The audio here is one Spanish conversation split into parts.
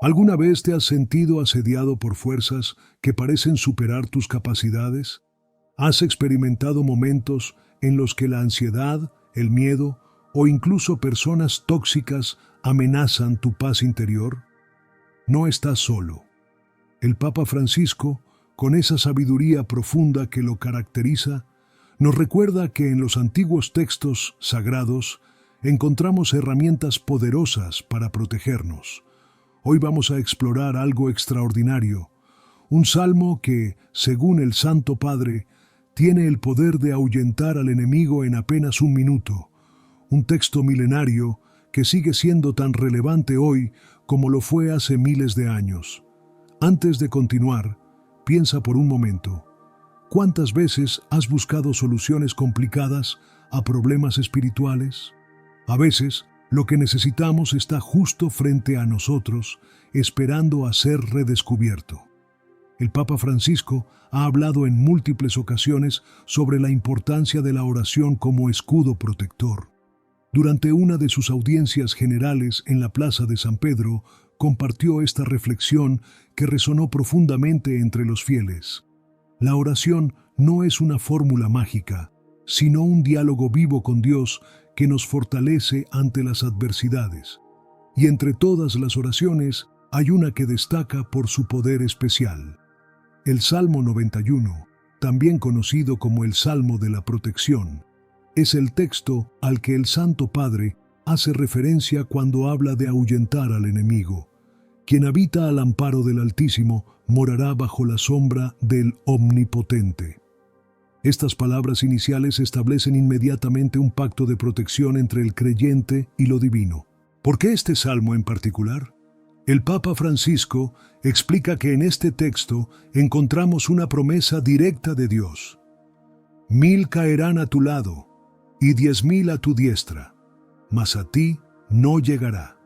¿Alguna vez te has sentido asediado por fuerzas que parecen superar tus capacidades? ¿Has experimentado momentos en los que la ansiedad, el miedo o incluso personas tóxicas amenazan tu paz interior? No estás solo. El Papa Francisco, con esa sabiduría profunda que lo caracteriza, nos recuerda que en los antiguos textos sagrados encontramos herramientas poderosas para protegernos. Hoy vamos a explorar algo extraordinario, un salmo que, según el Santo Padre, tiene el poder de ahuyentar al enemigo en apenas un minuto, un texto milenario que sigue siendo tan relevante hoy como lo fue hace miles de años. Antes de continuar, piensa por un momento, ¿cuántas veces has buscado soluciones complicadas a problemas espirituales? A veces, lo que necesitamos está justo frente a nosotros, esperando a ser redescubierto. El Papa Francisco ha hablado en múltiples ocasiones sobre la importancia de la oración como escudo protector. Durante una de sus audiencias generales en la Plaza de San Pedro, compartió esta reflexión que resonó profundamente entre los fieles. La oración no es una fórmula mágica, sino un diálogo vivo con Dios que nos fortalece ante las adversidades. Y entre todas las oraciones hay una que destaca por su poder especial. El Salmo 91, también conocido como el Salmo de la Protección, es el texto al que el Santo Padre hace referencia cuando habla de ahuyentar al enemigo. Quien habita al amparo del Altísimo morará bajo la sombra del Omnipotente. Estas palabras iniciales establecen inmediatamente un pacto de protección entre el creyente y lo divino. ¿Por qué este salmo en particular? El Papa Francisco explica que en este texto encontramos una promesa directa de Dios. 1000 caerán a tu lado y 10,000 a tu diestra, mas a ti no llegará.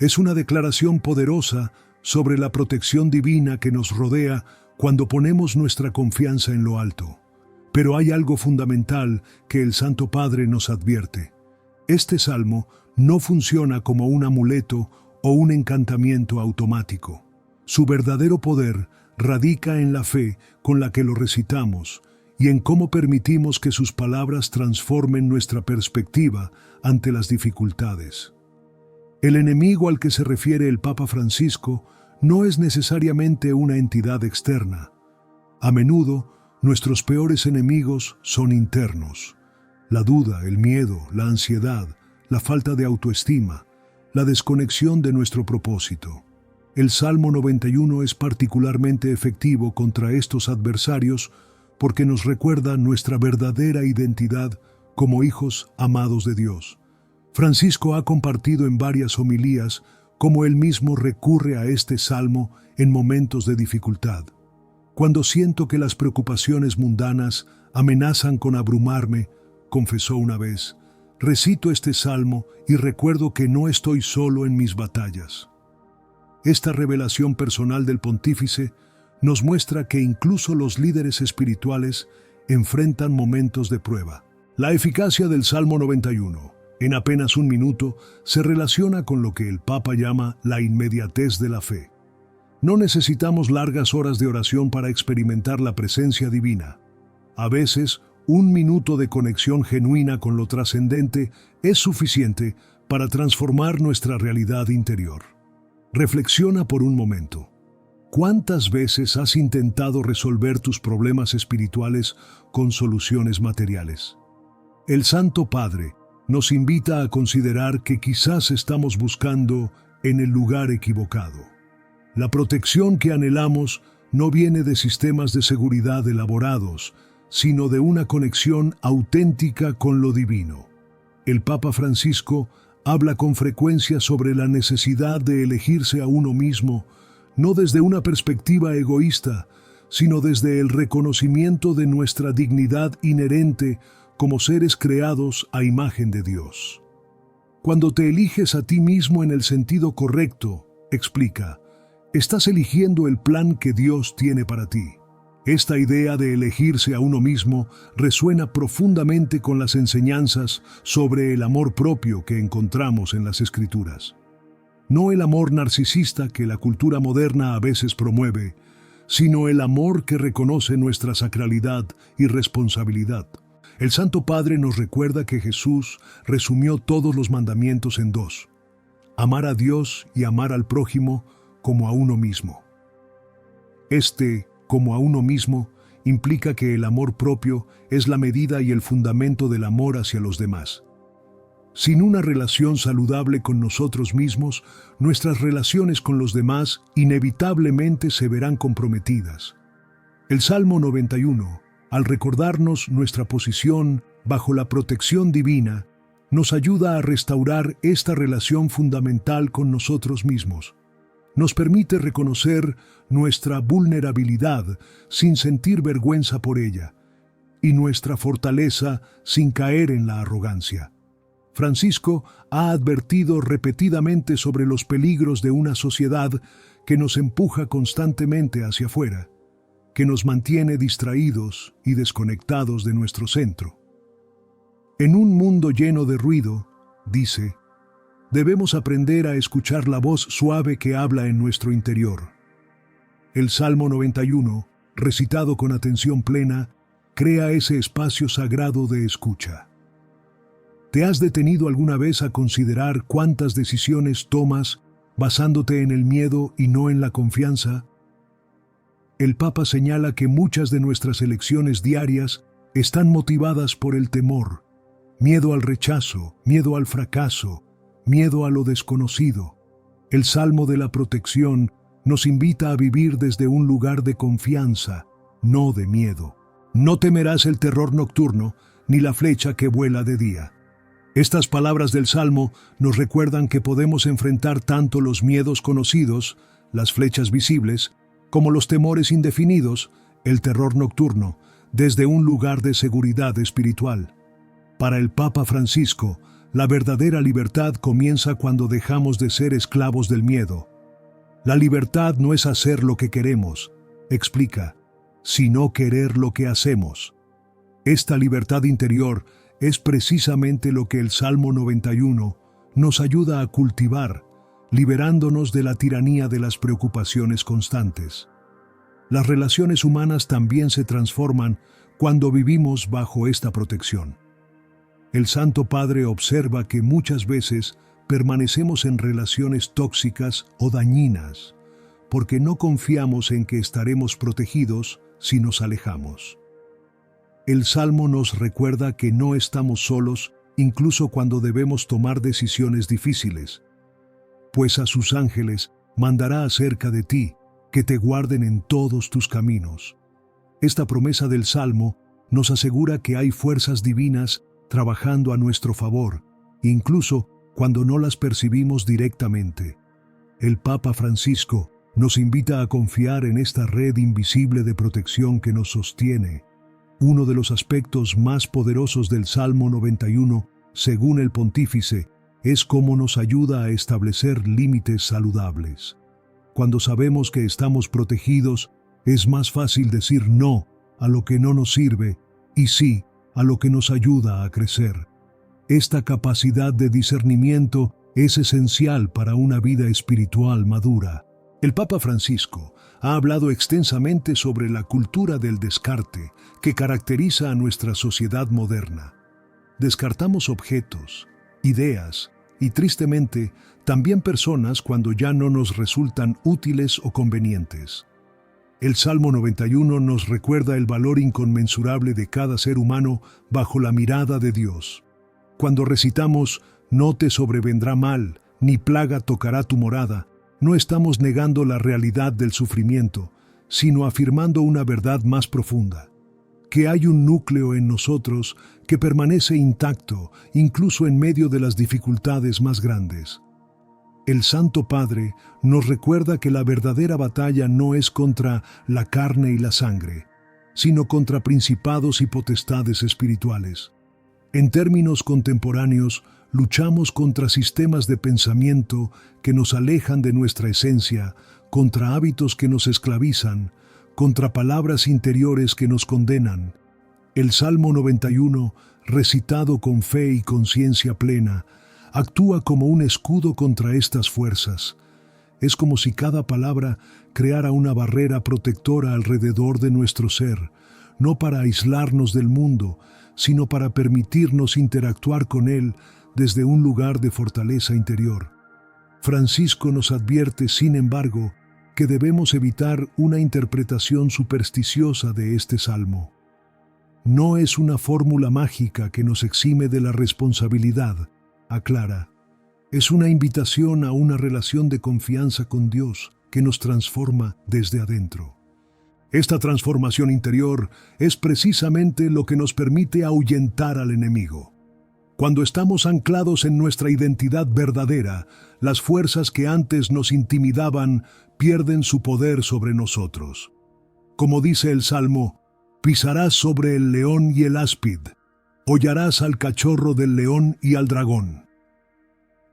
Es una declaración poderosa sobre la protección divina que nos rodea cuando ponemos nuestra confianza en lo alto. Pero hay algo fundamental que el Santo Padre nos advierte. Este salmo no funciona como un amuleto o un encantamiento automático. Su verdadero poder radica en la fe con la que lo recitamos y en cómo permitimos que sus palabras transformen nuestra perspectiva ante las dificultades. El enemigo al que se refiere el Papa Francisco no es necesariamente una entidad externa. A menudo, nuestros peores enemigos son internos. La duda, el miedo, la ansiedad, la falta de autoestima, la desconexión de nuestro propósito. El Salmo 91 es particularmente efectivo contra estos adversarios porque nos recuerda nuestra verdadera identidad como hijos amados de Dios. Francisco ha compartido en varias homilías cómo él mismo recurre a este salmo en momentos de dificultad. Cuando siento que las preocupaciones mundanas amenazan con abrumarme, confesó una vez, recito este salmo y recuerdo que no estoy solo en mis batallas. Esta revelación personal del pontífice nos muestra que incluso los líderes espirituales enfrentan momentos de prueba. La eficacia del Salmo 91, en apenas un minuto, se relaciona con lo que el Papa llama la inmediatez de la fe. No necesitamos largas horas de oración para experimentar la presencia divina. A veces, un minuto de conexión genuina con lo trascendente es suficiente para transformar nuestra realidad interior. Reflexiona por un momento. ¿Cuántas veces has intentado resolver tus problemas espirituales con soluciones materiales? El Santo Padre nos invita a considerar que quizás estamos buscando en el lugar equivocado. La protección que anhelamos no viene de sistemas de seguridad elaborados, sino de una conexión auténtica con lo divino. El Papa Francisco habla con frecuencia sobre la necesidad de elegirse a uno mismo, no desde una perspectiva egoísta, sino desde el reconocimiento de nuestra dignidad inherente como seres creados a imagen de Dios. Cuando te eliges a ti mismo en el sentido correcto, explica, estás eligiendo el plan que Dios tiene para ti. Esta idea de elegirse a uno mismo resuena profundamente con las enseñanzas sobre el amor propio que encontramos en las Escrituras. No el amor narcisista que la cultura moderna a veces promueve, sino el amor que reconoce nuestra sacralidad y responsabilidad. El Santo Padre nos recuerda que Jesús resumió todos los mandamientos en dos: amar a Dios y amar al prójimo como a uno mismo. Como a uno mismo, implica que el amor propio es la medida y el fundamento del amor hacia los demás. Sin una relación saludable con nosotros mismos, nuestras relaciones con los demás inevitablemente se verán comprometidas. El Salmo 91, al recordarnos nuestra posición bajo la protección divina, nos ayuda a restaurar esta relación fundamental con nosotros mismos. Nos permite reconocer nuestra vulnerabilidad sin sentir vergüenza por ella, y nuestra fortaleza sin caer en la arrogancia. Francisco ha advertido repetidamente sobre los peligros de una sociedad que nos empuja constantemente hacia afuera, que nos mantiene distraídos y desconectados de nuestro centro. En un mundo lleno de ruido, dice, debemos aprender a escuchar la voz suave que habla en nuestro interior. El Salmo 91, recitado con atención plena, crea ese espacio sagrado de escucha. ¿Te has detenido alguna vez a considerar cuántas decisiones tomas basándote en el miedo y no en la confianza? El Papa señala que muchas de nuestras elecciones diarias están motivadas por el temor, miedo al rechazo, miedo al fracaso, miedo a lo desconocido. El Salmo de la Protección nos invita a vivir desde un lugar de confianza, no de miedo. No temerás el terror nocturno, ni la flecha que vuela de día. Estas palabras del Salmo nos recuerdan que podemos enfrentar tanto los miedos conocidos, las flechas visibles, como los temores indefinidos, el terror nocturno, desde un lugar de seguridad espiritual. Para el Papa Francisco, la verdadera libertad comienza cuando dejamos de ser esclavos del miedo. La libertad no es hacer lo que queremos, explica, sino querer lo que hacemos. Esta libertad interior es precisamente lo que el Salmo 91 nos ayuda a cultivar, liberándonos de la tiranía de las preocupaciones constantes. Las relaciones humanas también se transforman cuando vivimos bajo esta protección. El Santo Padre observa que muchas veces permanecemos en relaciones tóxicas o dañinas, porque no confiamos en que estaremos protegidos si nos alejamos. El Salmo nos recuerda que no estamos solos incluso cuando debemos tomar decisiones difíciles, pues a sus ángeles mandará acerca de ti, que te guarden en todos tus caminos. Esta promesa del Salmo nos asegura que hay fuerzas divinas trabajando a nuestro favor, incluso cuando no las percibimos directamente. El Papa Francisco nos invita a confiar en esta red invisible de protección que nos sostiene. Uno de los aspectos más poderosos del Salmo 91, según el pontífice, es cómo nos ayuda a establecer límites saludables. Cuando sabemos que estamos protegidos, es más fácil decir no a lo que no nos sirve y sí a lo que nos ayuda a crecer. Esta capacidad de discernimiento es esencial para una vida espiritual madura. El Papa Francisco ha hablado extensamente sobre la cultura del descarte que caracteriza a nuestra sociedad moderna. Descartamos objetos, ideas y, tristemente, también personas cuando ya no nos resultan útiles o convenientes. El Salmo 91 nos recuerda el valor inconmensurable de cada ser humano bajo la mirada de Dios. Cuando recitamos «No te sobrevendrá mal, ni plaga tocará tu morada», no estamos negando la realidad del sufrimiento, sino afirmando una verdad más profunda, que hay un núcleo en nosotros que permanece intacto incluso en medio de las dificultades más grandes. El Santo Padre nos recuerda que la verdadera batalla no es contra la carne y la sangre, sino contra principados y potestades espirituales. En términos contemporáneos, luchamos contra sistemas de pensamiento que nos alejan de nuestra esencia, contra hábitos que nos esclavizan, contra palabras interiores que nos condenan. El Salmo 91, recitado con fe y conciencia plena, actúa como un escudo contra estas fuerzas. Es como si cada palabra creara una barrera protectora alrededor de nuestro ser, no para aislarnos del mundo, sino para permitirnos interactuar con él desde un lugar de fortaleza interior. Francisco nos advierte, sin embargo, que debemos evitar una interpretación supersticiosa de este salmo. No es una fórmula mágica que nos exime de la responsabilidad, aclara. Es una invitación a una relación de confianza con Dios que nos transforma desde adentro. Esta transformación interior es precisamente lo que nos permite ahuyentar al enemigo. Cuando estamos anclados en nuestra identidad verdadera, las fuerzas que antes nos intimidaban pierden su poder sobre nosotros. Como dice el Salmo, pisarás sobre el león y el áspid, hollarás al cachorro del león y al dragón.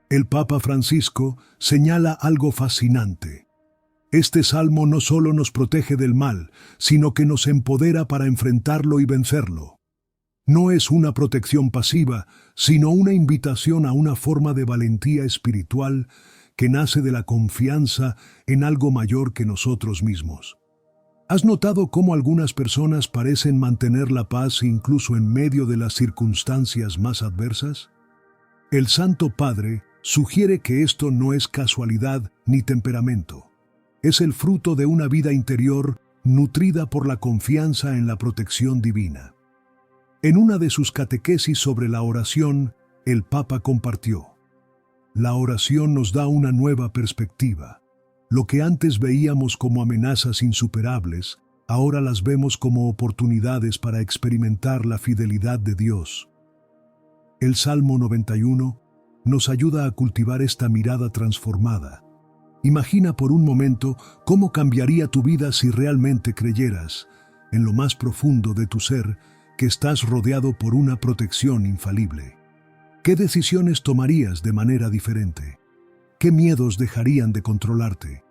El Papa Francisco señala algo fascinante. Este salmo no solo nos protege del mal, sino que nos empodera para enfrentarlo y vencerlo. No es una protección pasiva, sino una invitación a una forma de valentía espiritual que nace de la confianza en algo mayor que nosotros mismos. ¿Has notado cómo algunas personas parecen mantener la paz incluso en medio de las circunstancias más adversas? El Santo Padre sugiere que esto no es casualidad ni temperamento. Es el fruto de una vida interior nutrida por la confianza en la protección divina. En una de sus catequesis sobre la oración, el Papa compartió: la oración nos da una nueva perspectiva. Lo que antes veíamos como amenazas insuperables, ahora las vemos como oportunidades para experimentar la fidelidad de Dios. El Salmo 91 nos ayuda a cultivar esta mirada transformada. Imagina por un momento cómo cambiaría tu vida si realmente creyeras, en lo más profundo de tu ser, que estás rodeado por una protección infalible. ¿Qué decisiones tomarías de manera diferente? ¿Qué miedos dejarían de controlarte?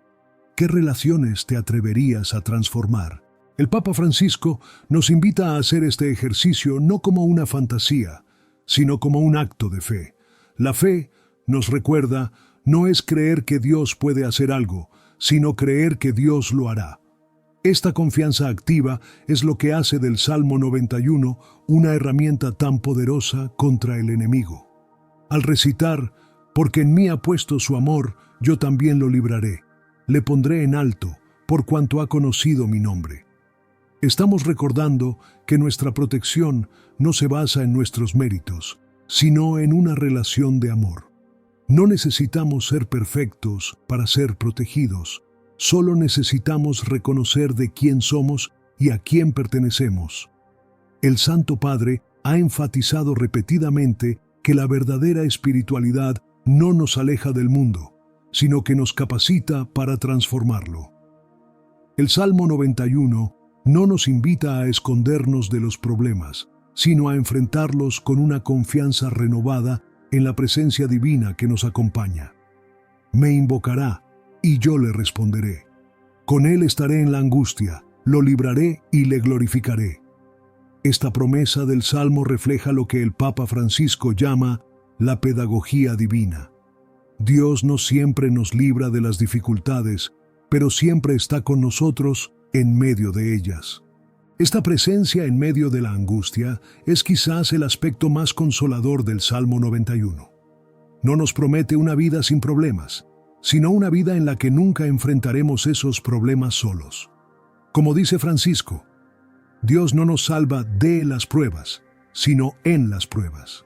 ¿Qué relaciones te atreverías a transformar? El Papa Francisco nos invita a hacer este ejercicio no como una fantasía, sino como un acto de fe. La fe, nos recuerda, no es creer que Dios puede hacer algo, sino creer que Dios lo hará. Esta confianza activa es lo que hace del Salmo 91 una herramienta tan poderosa contra el enemigo. Al recitar, porque en mí ha puesto su amor, yo también lo libraré. Le pondré en alto, por cuanto ha conocido mi nombre. Estamos recordando que nuestra protección no se basa en nuestros méritos, sino en una relación de amor. No necesitamos ser perfectos para ser protegidos, solo necesitamos reconocer de quién somos y a quién pertenecemos. El Santo Padre ha enfatizado repetidamente que la verdadera espiritualidad no nos aleja del mundo, sino que nos capacita para transformarlo. El Salmo 91 no nos invita a escondernos de los problemas, sino a enfrentarlos con una confianza renovada en la presencia divina que nos acompaña. Me invocará, y yo le responderé. Con él estaré en la angustia, lo libraré y le glorificaré. Esta promesa del Salmo refleja lo que el Papa Francisco llama la pedagogía divina. Dios no siempre nos libra de las dificultades, pero siempre está con nosotros en medio de ellas. Esta presencia en medio de la angustia es quizás el aspecto más consolador del Salmo 91. No nos promete una vida sin problemas, sino una vida en la que nunca enfrentaremos esos problemas solos. Como dice Francisco, Dios no nos salva de las pruebas, sino en las pruebas.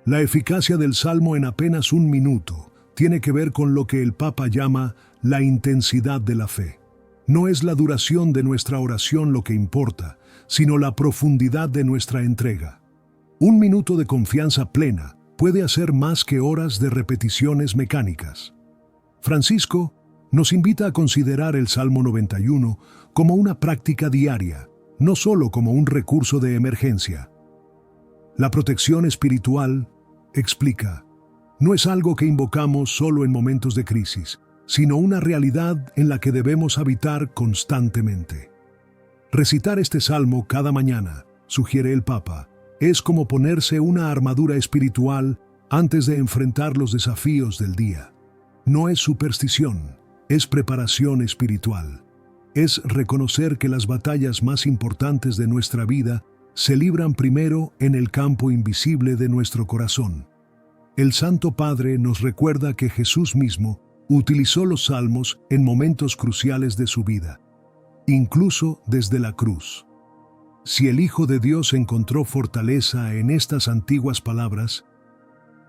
La eficacia del Salmo en apenas un minuto tiene que ver con lo que el Papa llama la intensidad de la fe. No es la duración de nuestra oración lo que importa, sino la profundidad de nuestra entrega. Un minuto de confianza plena puede hacer más que horas de repeticiones mecánicas. Francisco nos invita a considerar el Salmo 91 como una práctica diaria, no solo como un recurso de emergencia. La protección espiritual, explica, no es algo que invocamos solo en momentos de crisis, sino una realidad en la que debemos habitar constantemente. Recitar este salmo cada mañana, sugiere el Papa, es como ponerse una armadura espiritual antes de enfrentar los desafíos del día. No es superstición, es preparación espiritual. Es reconocer que las batallas más importantes de nuestra vida se libran primero en el campo invisible de nuestro corazón. El Santo Padre nos recuerda que Jesús mismo utilizó los salmos en momentos cruciales de su vida, incluso desde la cruz. Si el Hijo de Dios encontró fortaleza en estas antiguas palabras,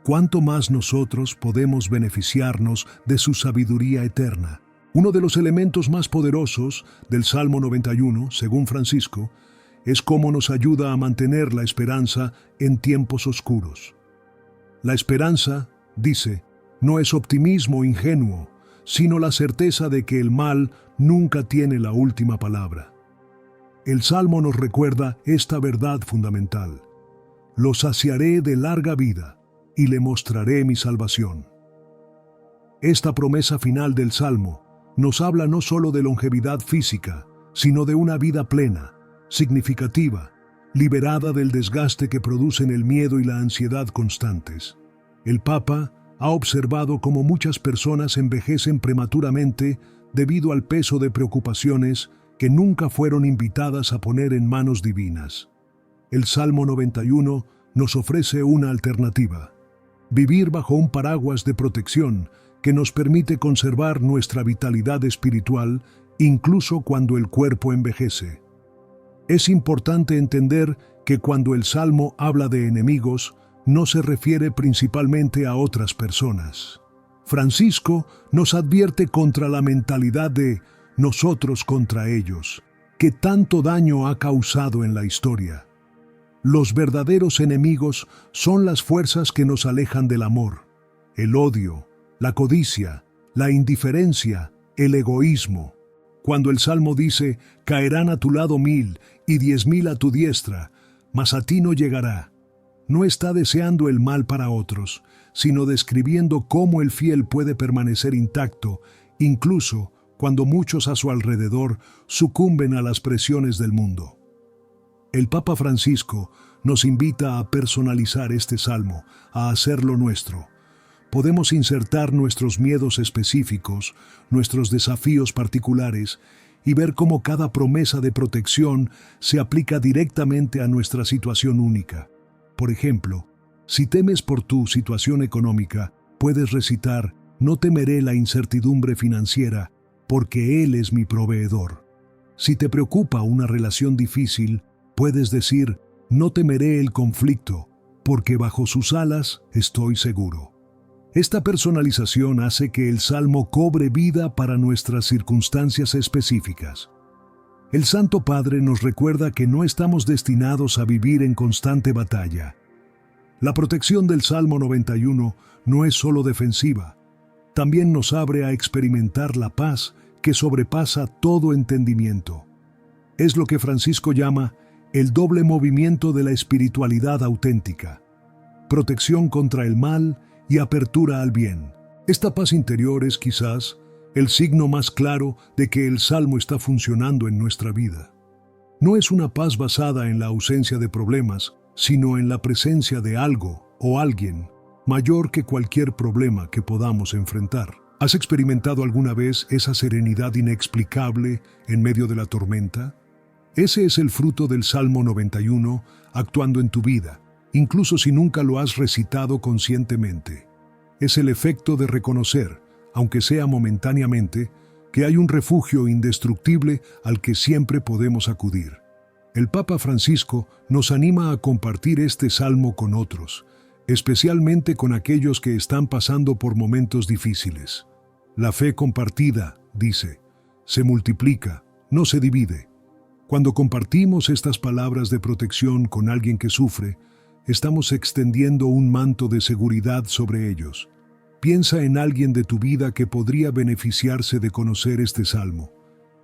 ¿cuánto más nosotros podemos beneficiarnos de su sabiduría eterna? Uno de los elementos más poderosos del Salmo 91, según Francisco, es cómo nos ayuda a mantener la esperanza en tiempos oscuros. La esperanza, dice, no es optimismo ingenuo, sino la certeza de que el mal nunca tiene la última palabra. El Salmo nos recuerda esta verdad fundamental. Lo saciaré de larga vida y le mostraré mi salvación. Esta promesa final del Salmo nos habla no solo de longevidad física, sino de una vida plena, significativa, liberada del desgaste que producen el miedo y la ansiedad constantes. El Papa ha observado cómo muchas personas envejecen prematuramente debido al peso de preocupaciones que nunca fueron invitadas a poner en manos divinas. El Salmo 91 nos ofrece una alternativa: vivir bajo un paraguas de protección que nos permite conservar nuestra vitalidad espiritual incluso cuando el cuerpo envejece. Es importante entender que cuando el Salmo habla de enemigos, no se refiere principalmente a otras personas. Francisco nos advierte contra la mentalidad de nosotros contra ellos, que tanto daño ha causado en la historia. Los verdaderos enemigos son las fuerzas que nos alejan del amor, el odio, la codicia, la indiferencia, el egoísmo. Cuando el Salmo dice, caerán a tu lado 1000 y 10.000 a tu diestra, mas a ti no llegará, no está deseando el mal para otros, sino describiendo cómo el fiel puede permanecer intacto, incluso cuando muchos a su alrededor sucumben a las presiones del mundo. El Papa Francisco nos invita a personalizar este salmo, a hacerlo nuestro. Podemos insertar nuestros miedos específicos, nuestros desafíos particulares, y ver cómo cada promesa de protección se aplica directamente a nuestra situación única. Por ejemplo, si temes por tu situación económica, puedes recitar, no temeré la incertidumbre financiera, porque Él es mi proveedor. Si te preocupa una relación difícil, puedes decir, no temeré el conflicto, porque bajo sus alas estoy seguro. Esta personalización hace que el Salmo cobre vida para nuestras circunstancias específicas. El Santo Padre nos recuerda que no estamos destinados a vivir en constante batalla. La protección del Salmo 91 no es solo defensiva, también nos abre a experimentar la paz que sobrepasa todo entendimiento. Es lo que Francisco llama el doble movimiento de la espiritualidad auténtica: protección contra el mal y apertura al bien. Esta paz interior es quizás el signo más claro de que el Salmo está funcionando en nuestra vida. No es una paz basada en la ausencia de problemas, sino en la presencia de algo o alguien mayor que cualquier problema que podamos enfrentar. ¿Has experimentado alguna vez esa serenidad inexplicable en medio de la tormenta? Ese es el fruto del Salmo 91 actuando en tu vida, incluso si nunca lo has recitado conscientemente. Es el efecto de reconocer, aunque sea momentáneamente, que hay un refugio indestructible al que siempre podemos acudir. El Papa Francisco nos anima a compartir este salmo con otros, especialmente con aquellos que están pasando por momentos difíciles. La fe compartida, dice, se multiplica, no se divide. Cuando compartimos estas palabras de protección con alguien que sufre, estamos extendiendo un manto de seguridad sobre ellos. Piensa en alguien de tu vida que podría beneficiarse de conocer este salmo.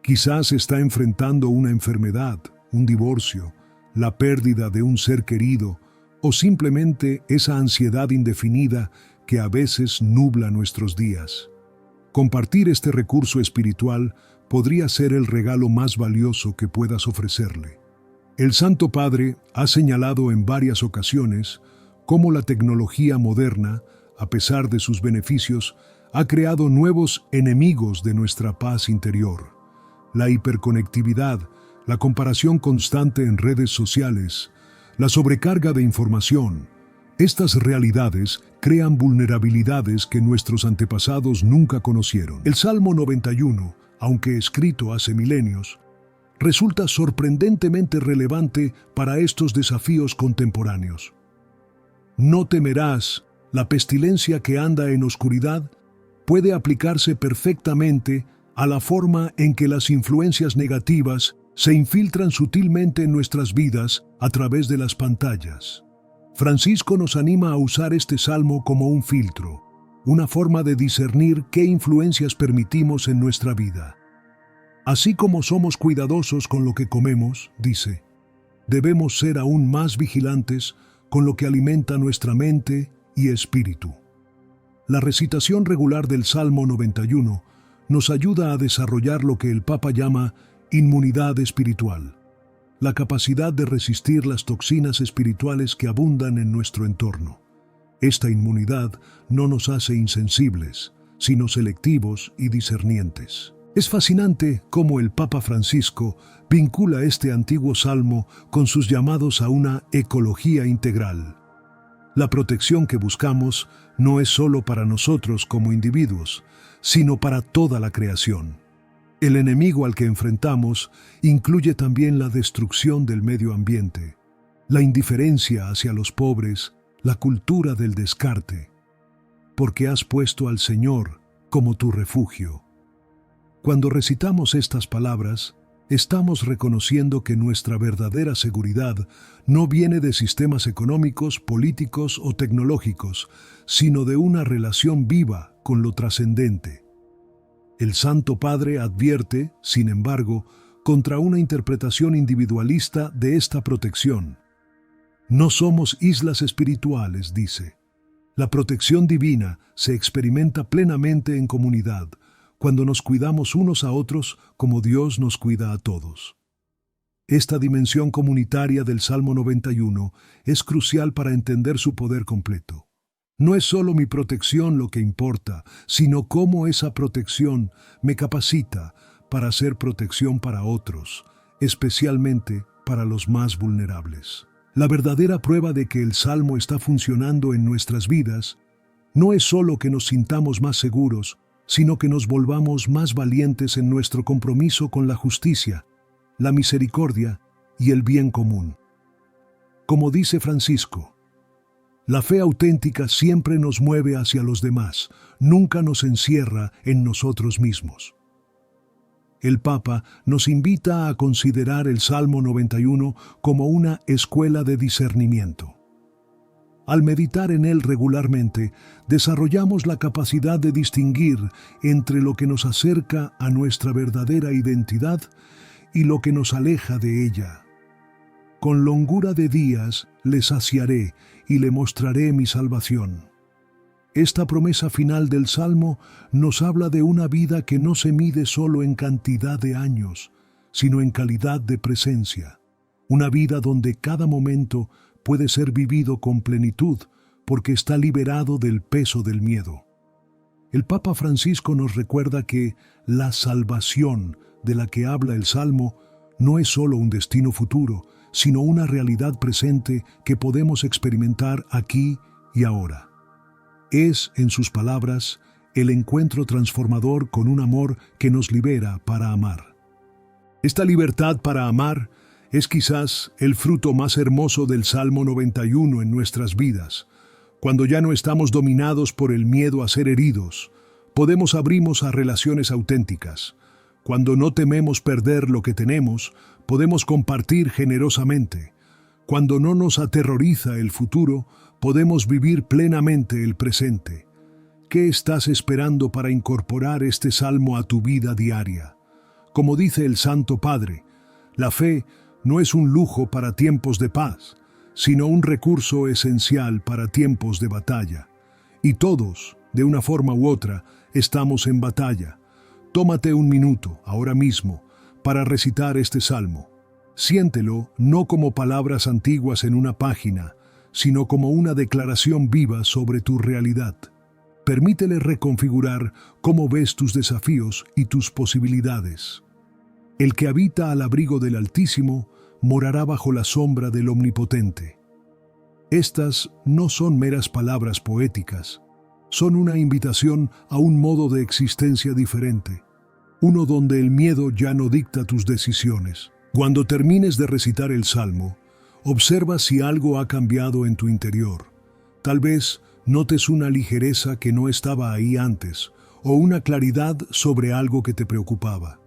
Quizás está enfrentando una enfermedad, un divorcio, la pérdida de un ser querido o simplemente esa ansiedad indefinida que a veces nubla nuestros días. Compartir este recurso espiritual podría ser el regalo más valioso que puedas ofrecerle. El Santo Padre ha señalado en varias ocasiones cómo la tecnología moderna, a pesar de sus beneficios, ha creado nuevos enemigos de nuestra paz interior. La hiperconectividad, la comparación constante en redes sociales, la sobrecarga de información. Estas realidades crean vulnerabilidades que nuestros antepasados nunca conocieron. El Salmo 91, aunque escrito hace milenios, resulta sorprendentemente relevante para estos desafíos contemporáneos. No temerás, la pestilencia que anda en oscuridad, puede aplicarse perfectamente a la forma en que las influencias negativas se infiltran sutilmente en nuestras vidas a través de las pantallas. Francisco nos anima a usar este salmo como un filtro, una forma de discernir qué influencias permitimos en nuestra vida. Así como somos cuidadosos con lo que comemos, dice, debemos ser aún más vigilantes con lo que alimenta nuestra mente y espíritu. La recitación regular del Salmo 91 nos ayuda a desarrollar lo que el Papa llama inmunidad espiritual, la capacidad de resistir las toxinas espirituales que abundan en nuestro entorno. Esta inmunidad no nos hace insensibles, sino selectivos y discernientes. Es fascinante cómo el Papa Francisco vincula este antiguo salmo con sus llamados a una ecología integral. La protección que buscamos no es solo para nosotros como individuos, sino para toda la creación. El enemigo al que enfrentamos incluye también la destrucción del medio ambiente, la indiferencia hacia los pobres, la cultura del descarte, porque has puesto al Señor como tu refugio. Cuando recitamos estas palabras, estamos reconociendo que nuestra verdadera seguridad no viene de sistemas económicos, políticos o tecnológicos, sino de una relación viva con lo trascendente. El Santo Padre advierte, sin embargo, contra una interpretación individualista de esta protección. No somos islas espirituales, dice. La protección divina se experimenta plenamente en comunidad, cuando nos cuidamos unos a otros como Dios nos cuida a todos. Esta dimensión comunitaria del Salmo 91 es crucial para entender su poder completo. No es solo mi protección lo que importa, sino cómo esa protección me capacita para hacer protección para otros, especialmente para los más vulnerables. La verdadera prueba de que el Salmo está funcionando en nuestras vidas no es solo que nos sintamos más seguros, sino que nos volvamos más valientes en nuestro compromiso con la justicia, la misericordia y el bien común. Como dice Francisco, la fe auténtica siempre nos mueve hacia los demás, nunca nos encierra en nosotros mismos. El Papa nos invita a considerar el Salmo 91 como una escuela de discernimiento. Al meditar en él regularmente, desarrollamos la capacidad de distinguir entre lo que nos acerca a nuestra verdadera identidad y lo que nos aleja de ella. Con longura de días le saciaré y le mostraré mi salvación. Esta promesa final del Salmo nos habla de una vida que no se mide solo en cantidad de años, sino en calidad de presencia. Una vida donde cada momento puede ser vivido con plenitud porque está liberado del peso del miedo. El Papa Francisco nos recuerda que la salvación de la que habla el Salmo no es solo un destino futuro, sino una realidad presente que podemos experimentar aquí y ahora. Es, en sus palabras, el encuentro transformador con un amor que nos libera para amar. Esta libertad para amar es quizás el fruto más hermoso del Salmo 91 en nuestras vidas. Cuando ya no estamos dominados por el miedo a ser heridos, podemos abrirnos a relaciones auténticas. Cuando no tememos perder lo que tenemos, podemos compartir generosamente. Cuando no nos aterroriza el futuro, podemos vivir plenamente el presente. ¿Qué estás esperando para incorporar este salmo a tu vida diaria? Como dice el Santo Padre, la fe no es un lujo para tiempos de paz, sino un recurso esencial para tiempos de batalla. Y todos, de una forma u otra, estamos en batalla. Tómate un minuto, ahora mismo, para recitar este salmo. Siéntelo no como palabras antiguas en una página, sino como una declaración viva sobre tu realidad. Permítele reconfigurar cómo ves tus desafíos y tus posibilidades. El que habita al abrigo del Altísimo morará bajo la sombra del Omnipotente. Estas no son meras palabras poéticas, son una invitación a un modo de existencia diferente, uno donde el miedo ya no dicta tus decisiones. Cuando termines de recitar el Salmo, observa si algo ha cambiado en tu interior. Tal vez notes una ligereza que no estaba ahí antes, o una claridad sobre algo que te preocupaba.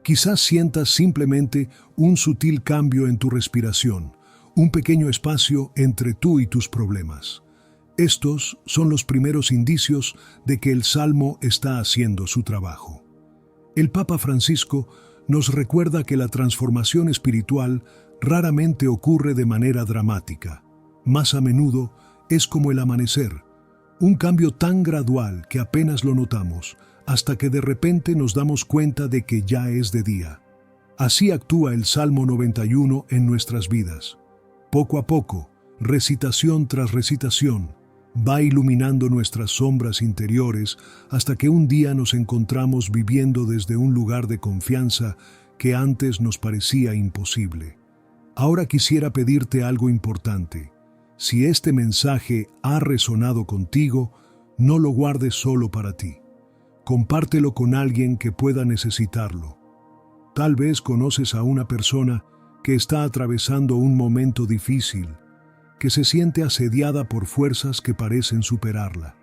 Quizás sientas simplemente un sutil cambio en tu respiración, un pequeño espacio entre tú y tus problemas. Estos son los primeros indicios de que el Salmo está haciendo su trabajo. El Papa Francisco nos recuerda que la transformación espiritual raramente ocurre de manera dramática. Más a menudo es como el amanecer, un cambio tan gradual que apenas lo notamos, hasta que de repente nos damos cuenta de que ya es de día. Así actúa el Salmo 91 en nuestras vidas. Poco a poco, recitación tras recitación, va iluminando nuestras sombras interiores hasta que un día nos encontramos viviendo desde un lugar de confianza que antes nos parecía imposible. Ahora quisiera pedirte algo importante. Si este mensaje ha resonado contigo, no lo guardes solo para ti. Compártelo con alguien que pueda necesitarlo. Tal vez conoces a una persona que está atravesando un momento difícil, que se siente asediada por fuerzas que parecen superarla.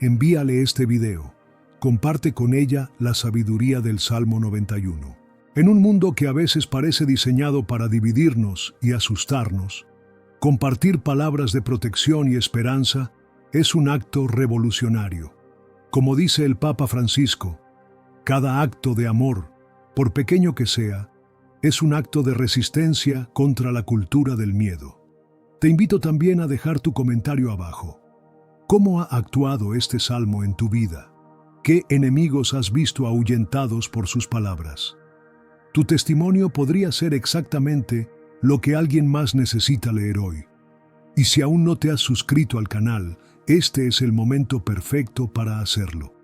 Envíale este video. Comparte con ella la sabiduría del Salmo 91. En un mundo que a veces parece diseñado para dividirnos y asustarnos, compartir palabras de protección y esperanza es un acto revolucionario. Como dice el Papa Francisco, cada acto de amor, por pequeño que sea, es un acto de resistencia contra la cultura del miedo. Te invito también a dejar tu comentario abajo. ¿Cómo ha actuado este salmo en tu vida? ¿Qué enemigos has visto ahuyentados por sus palabras? Tu testimonio podría ser exactamente lo que alguien más necesita leer hoy. Y si aún no te has suscrito al canal, este es el momento perfecto para hacerlo.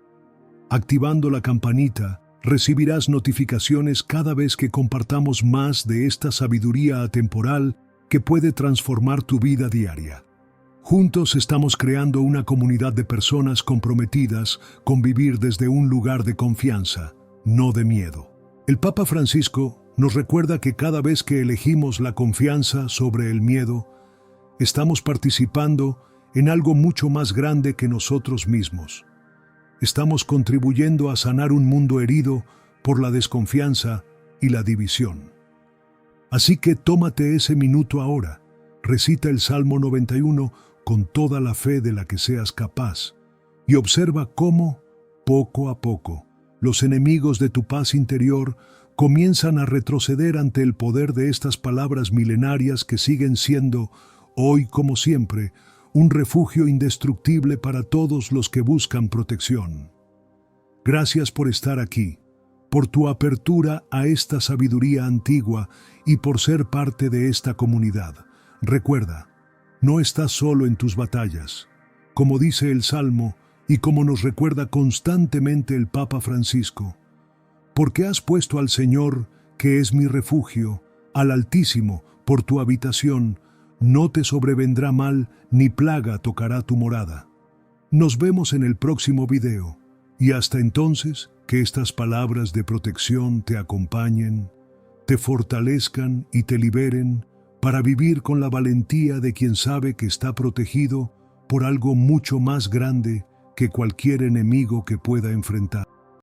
Activando la campanita, recibirás notificaciones cada vez que compartamos más de esta sabiduría atemporal que puede transformar tu vida diaria. Juntos estamos creando una comunidad de personas comprometidas con vivir desde un lugar de confianza, no de miedo. El Papa Francisco nos recuerda que cada vez que elegimos la confianza sobre el miedo, estamos participando en algo mucho más grande que nosotros mismos. Estamos contribuyendo a sanar un mundo herido por la desconfianza y la división. Así que tómate ese minuto ahora, recita el Salmo 91 con toda la fe de la que seas capaz y observa cómo, poco a poco, los enemigos de tu paz interior comienzan a retroceder ante el poder de estas palabras milenarias que siguen siendo, hoy como siempre, un refugio indestructible para todos los que buscan protección. Gracias por estar aquí, por tu apertura a esta sabiduría antigua y por ser parte de esta comunidad. Recuerda, no estás solo en tus batallas. Como dice el Salmo y como nos recuerda constantemente el Papa Francisco, porque has puesto al Señor, que es mi refugio, al Altísimo, por tu habitación, no te sobrevendrá mal ni plaga tocará tu morada. Nos vemos en el próximo video, y hasta entonces, que estas palabras de protección te acompañen, te fortalezcan y te liberen para vivir con la valentía de quien sabe que está protegido por algo mucho más grande que cualquier enemigo que pueda enfrentar.